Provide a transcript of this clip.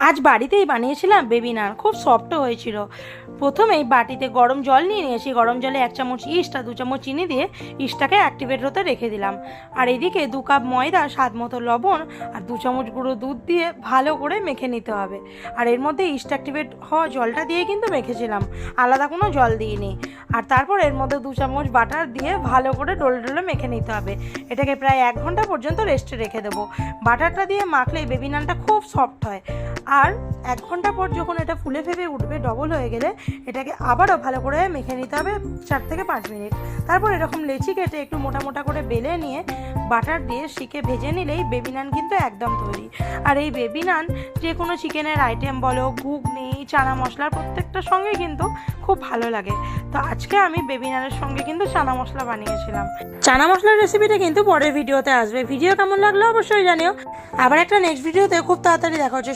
আজ বাড়িতেই বানিয়েছিলাম বেবি নান, খুব সফটও হয়েছিল। প্রথমেই বাটিতে গরম জল নিয়ে নিয়েছি, গরম জলে 1 চামচ ইস্ট আর 2 চামচ চিনি দিয়ে ইস্টটাকে অ্যাক্টিভেট হতে রেখে দিলাম। আর এদিকে 2 কাপ ময়দা, স্বাদ মতো লবণ আর 2 চামচ গুঁড়ো দুধ দিয়ে ভালো করে মেখে নিতে হবে। আর এর মধ্যে ইস্ট অ্যাক্টিভেট হওয়া জলটা দিয়ে কিন্তু মেখেছিলাম, আলাদা কোনো জল দিইনি। আর তারপর এর মধ্যে 2 চামচ বাটার দিয়ে ভালো করে ডোলে ডোলে মেখে নিতে হবে। এটাকে প্রায় 1 ঘন্টা পর্যন্ত রেস্টে রেখে দেবো। বাটারটা দিয়ে মাখলে বেবি নানটা খুব সফট হয়। আর 1 ঘন্টা পর যখন এটা ফুলে ফেপে উঠবে, ডবল হয়ে গেলে এটাকে আবারও ভালো করে মেখে নিতে হবে 4 থেকে 5 মিনিট। তারপর এরকম লেচি কেটে একটু মোটা মোটা করে বেলে নিয়ে বাটার দিয়ে শিকে ভেজে নিলেই বেবি নান কিন্তু একদম তৈরি। আর এই বেবি নান যে কোনো চিকেনের আইটেম বলো, ঘুগনি, চানা মশলার প্রত্যেকটার সঙ্গে কিন্তু খুব ভালো লাগে। তো আজকে আমি বেবি নানের সঙ্গে কিন্তু চানা মশলা বানিয়েছিলাম। চানা মশলার রেসিপিটা কিন্তু পরের ভিডিওতে আসবে। ভিডিও কেমন লাগলো অবশ্যই জানিও। আবার একটা নেক্সট ভিডিওতে খুব তাড়াতাড়ি দেখা হচ্ছে।